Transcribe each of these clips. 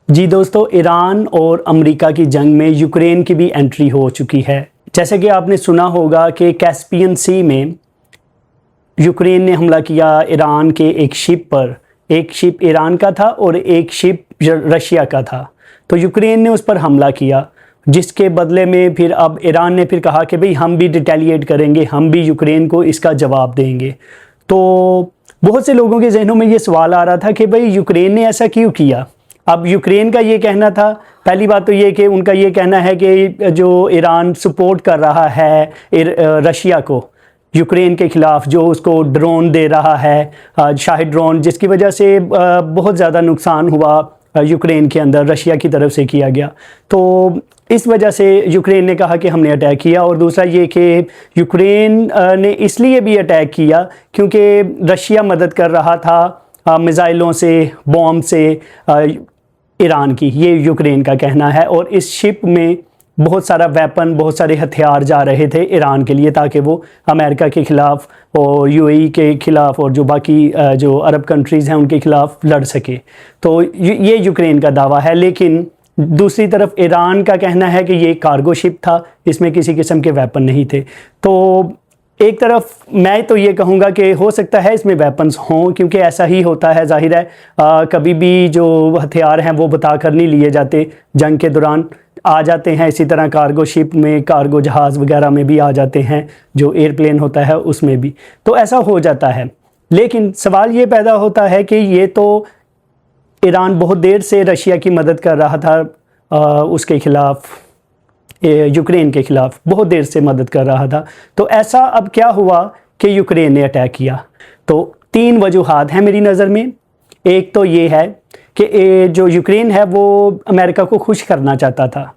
जी दोस्तों, ईरान और अमेरिका की जंग में यूक्रेन की भी एंट्री हो चुकी है। जैसे कि आपने सुना होगा कि कैस्पियन सी में यूक्रेन ने हमला किया ईरान के एक शिप पर। एक शिप ईरान का था और एक शिप रशिया का था। तो यूक्रेन ने उस पर हमला किया, जिसके बदले में फिर अब ईरान ने फिर कहा कि भाई हम भी रिटेलिएट करेंगे, हम भी यूक्रेन को इसका जवाब देंगे। तो बहुत से लोगों के जहनों में ये सवाल आ रहा था कि भाई यूक्रेन ने ऐसा क्यों किया। अब यूक्रेन का ये कहना था, पहली बात तो ये कि उनका ये कहना है कि जो ईरान सपोर्ट कर रहा है रशिया को यूक्रेन के ख़िलाफ़, जो उसको ड्रोन दे रहा है शाहिद ड्रोन, जिसकी वजह से बहुत ज़्यादा नुकसान हुआ यूक्रेन के अंदर, रशिया की तरफ से किया गया। तो इस वजह से यूक्रेन ने कहा कि हमने अटैक किया। और दूसरा ये कि यूक्रेन ने इसलिए भी अटैक किया क्योंकि रशिया मदद कर रहा था मिज़ाइलों से, बॉम्ब से ईरान की, ये यूक्रेन का कहना है। और इस शिप में बहुत सारा वेपन, बहुत सारे हथियार जा रहे थे ईरान के लिए, ताकि वो अमेरिका के ख़िलाफ़ और यूएई के ख़िलाफ़ और जो बाकी जो अरब कंट्रीज़ हैं उनके ख़िलाफ़ लड़ सके। तो ये यूक्रेन का दावा है। लेकिन दूसरी तरफ ईरान का कहना है कि ये कार्गो शिप था, इसमें किसी किस्म के वेपन नहीं थे। तो एक तरफ मैं तो ये कहूँगा कि हो सकता है इसमें वेपन्स हों, क्योंकि ऐसा ही होता है, जाहिर है कभी भी जो हथियार हैं वो बता कर नहीं लिए जाते, जंग के दौरान आ जाते हैं। इसी तरह कार्गो शिप में, कार्गो जहाज़ वगैरह में भी आ जाते हैं, जो एयरप्लेन होता है उसमें भी, तो ऐसा हो जाता है। लेकिन सवाल ये पैदा होता है कि ये तो ईरान बहुत देर से रशिया की मदद कर रहा था, उसके ख़िलाफ़, यूक्रेन के ख़िलाफ़ बहुत देर से मदद कर रहा था। तो ऐसा अब क्या हुआ कि यूक्रेन ने अटैक किया। तो तीन वजूहात हैं मेरी नज़र में। एक तो ये है कि जो यूक्रेन है वो अमेरिका को खुश करना चाहता था।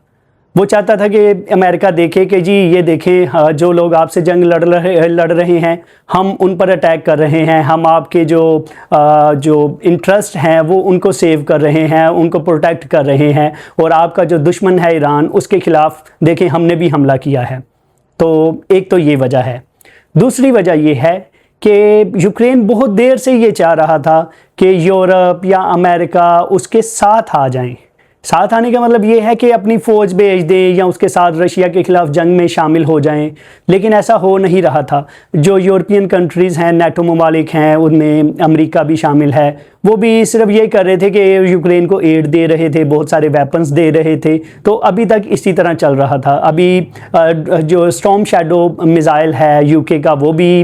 वो चाहता था कि अमेरिका देखे कि जी ये देखें, जो लोग आपसे जंग लड़ रहे हैं, हम उन पर अटैक कर रहे हैं, हम आपके जो इंटरेस्ट हैं वो उनको सेव कर रहे हैं, उनको प्रोटेक्ट कर रहे हैं, और आपका जो दुश्मन है ईरान, उसके ख़िलाफ़ देखें हमने भी हमला किया है। तो एक तो ये वजह है। दूसरी वजह ये है कि यूक्रेन बहुत देर से ये चाह रहा था कि यूरोप या अमेरिका उसके साथ आ जाएं। साथ आने का मतलब ये है कि अपनी फ़ौज भेज दें या उसके साथ रशिया के ख़िलाफ़ जंग में शामिल हो जाएं। लेकिन ऐसा हो नहीं रहा था। जो यूरोपियन कंट्रीज़ हैं, नेटो ममालिक हैं, उनमें अमेरिका भी शामिल है, वो भी सिर्फ ये कर रहे थे कि यूक्रेन को एड दे रहे थे, बहुत सारे वेपन्स दे रहे थे। तो अभी तक इसी तरह चल रहा था। अभी जो स्टॉर्म शैडो मिज़ाइल है यूके का, वो भी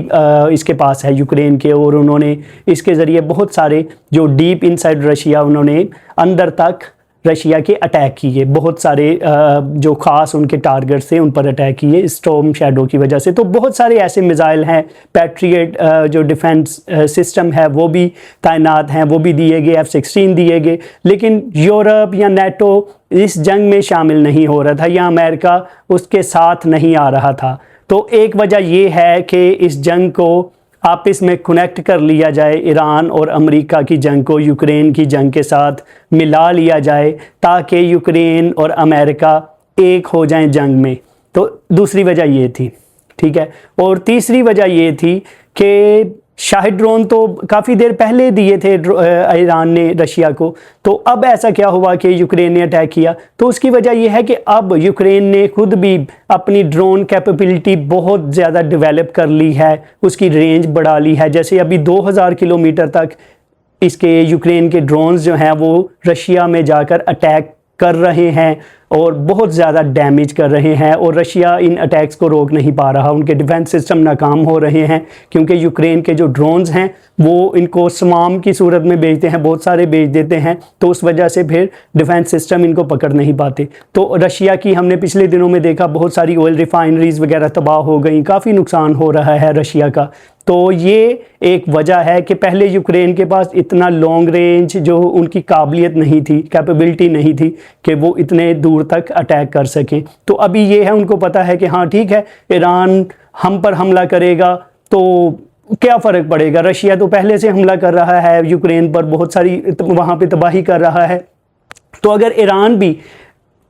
इसके पास है यूक्रेन के, और उन्होंने इसके ज़रिए बहुत सारे जो डीप इनसाइड रशिया, उन्होंने अंदर तक रशिया के अटैक किए, बहुत सारे जो ख़ास उनके टारगेट्स थे उन पर अटैक किए स्टॉर्म शैडो की वजह से। तो बहुत सारे ऐसे मिज़ाइल हैं, पैट्रियट जो डिफेंस सिस्टम है वो भी तैनात हैं, वो भी दिए गए, F-16 दिए गए। लेकिन यूरोप या नेटो इस जंग में शामिल नहीं हो रहा था, या अमेरिका उसके साथ नहीं आ रहा था। तो एक वजह ये है कि इस जंग को आपस में कनेक्ट कर लिया जाए, ईरान और अमेरिका की जंग को यूक्रेन की जंग के साथ मिला लिया जाए, ताकि यूक्रेन और अमेरिका एक हो जाएं जंग में। तो दूसरी वजह ये थी, ठीक है। और तीसरी वजह ये थी कि शाहिद ड्रोन तो काफ़ी देर पहले दिए थे ईरान ने रशिया को। तो अब ऐसा क्या हुआ कि यूक्रेन ने अटैक किया। तो उसकी वजह यह है कि अब यूक्रेन ने खुद भी अपनी ड्रोन कैपेबिलिटी बहुत ज़्यादा डेवलप कर ली है, उसकी रेंज बढ़ा ली है। जैसे अभी 2000 किलोमीटर तक इसके यूक्रेन के ड्रोन्स जो हैं वो रशिया में जाकर अटैक कर रहे हैं और बहुत ज़्यादा डैमेज कर रहे हैं, और रशिया इन अटैक्स को रोक नहीं पा रहा। उनके डिफेंस सिस्टम नाकाम हो रहे हैं, क्योंकि यूक्रेन के जो ड्रोन्स हैं वो इनको स्माम की सूरत में भेजते हैं, बहुत सारे भेज देते हैं। तो उस वजह से फिर डिफेंस सिस्टम इनको पकड़ नहीं पाते। तो रशिया की हमने पिछले दिनों में देखा, बहुत सारी ऑयल रिफाइनरीज वगैरह तबाह हो गई, काफ़ी नुकसान हो रहा है रशिया का। तो ये एक वजह है कि पहले यूक्रेन के पास इतना लॉन्ग रेंज जो उनकी काबिलियत नहीं थी, कैपेबिलिटी नहीं थी कि वो इतने दूर तक अटैक कर सकें। तो अभी ये है, उनको पता है कि हाँ ठीक है, ईरान हम पर हमला करेगा तो क्या फ़र्क पड़ेगा, रशिया तो पहले से हमला कर रहा है यूक्रेन पर, बहुत सारी वहाँ पे तबाही कर रहा है। तो अगर ईरान भी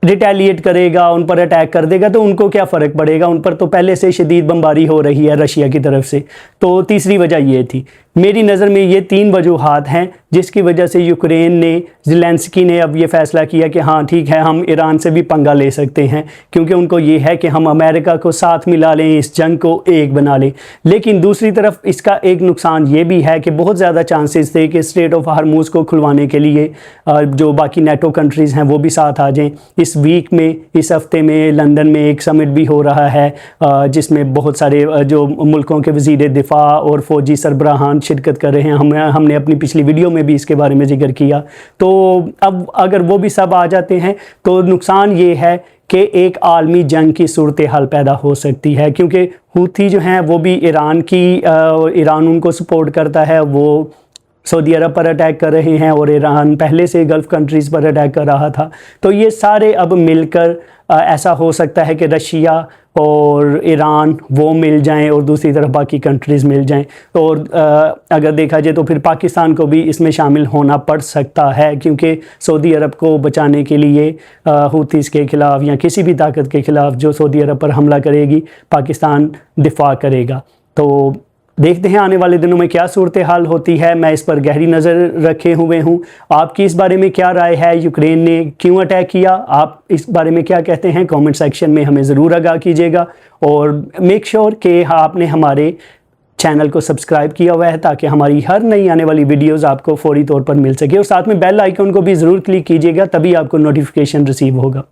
रिटेलिएट करेगा, उन पर अटैक कर देगा, तो उनको क्या फ़र्क पड़ेगा, उन पर तो पहले से शदीद बमबारी हो रही है रशिया की तरफ से। तो तीसरी वजह ये थी। मेरी नज़र में ये 3 वजूहात हैं जिसकी वजह से यूक्रेन ने, ज़ेलेंस्की ने अब ये फ़ैसला किया कि हाँ ठीक है, हम ईरान से भी पंगा ले सकते हैं, क्योंकि उनको ये है कि हम अमेरिका को साथ मिला लें, इस जंग को एक बना लें। लेकिन दूसरी तरफ इसका एक नुकसान ये भी है कि बहुत ज़्यादा चांसेस थे कि स्ट्रेट ऑफ हार्मूज़ को खुलवाने के लिए जो बाकी नेटो कंट्रीज़ हैं वो भी साथ आ जाएँ। इस वीक में, इस हफ्ते में लंदन में एक समिट भी हो रहा है जिसमें बहुत सारे जो मुल्कों के वज़ीर दिफा और फ़ौजी सरबराहान शिरकत कर रहे हैं। हमने अपनी पिछली वीडियो में भी इसके बारे में जिक्र किया। तो अब अगर वो भी सब आ जाते हैं तो नुकसान ये है कि एक आलमी जंग की सूरत हाल पैदा हो सकती है, क्योंकि हूथी जो हैं वो भी ईरान उनको सपोर्ट करता है, वो सऊदी अरब पर अटैक कर रहे हैं और ईरान पहले से गल्फ़ कंट्रीज़ पर अटैक कर रहा था। तो ये सारे अब मिलकर ऐसा हो सकता है कि रशिया और ईरान वो मिल जाएं और दूसरी तरफ बाकी कंट्रीज़ मिल जाएं। और अगर देखा जाए तो फिर पाकिस्तान को भी इसमें शामिल होना पड़ सकता है, क्योंकि सऊदी अरब को बचाने के लिए हूथीज़ के ख़िलाफ़ या किसी भी ताकत के ख़िलाफ़ जो सऊदी अरब पर हमला करेगी, पाकिस्तान दिफा करेगा। तो देखते हैं आने वाले दिनों में क्या सूरत हाल होती है। मैं इस पर गहरी नज़र रखे हुए हूँ। आपकी इस बारे में क्या राय है? यूक्रेन ने क्यों अटैक किया? आप इस बारे में क्या कहते हैं? कमेंट सेक्शन में हमें ज़रूर आगाह कीजिएगा और मेक श्योर कि आपने हमारे चैनल को सब्सक्राइब किया हुआ है ताकि हमारी हर नई आने वाली वीडियोस आपको फौरी तौर पर मिल सके। और साथ में बेल आइकन को भी ज़रूर क्लिक कीजिएगा, तभी आपको नोटिफिकेशन रिसीव होगा।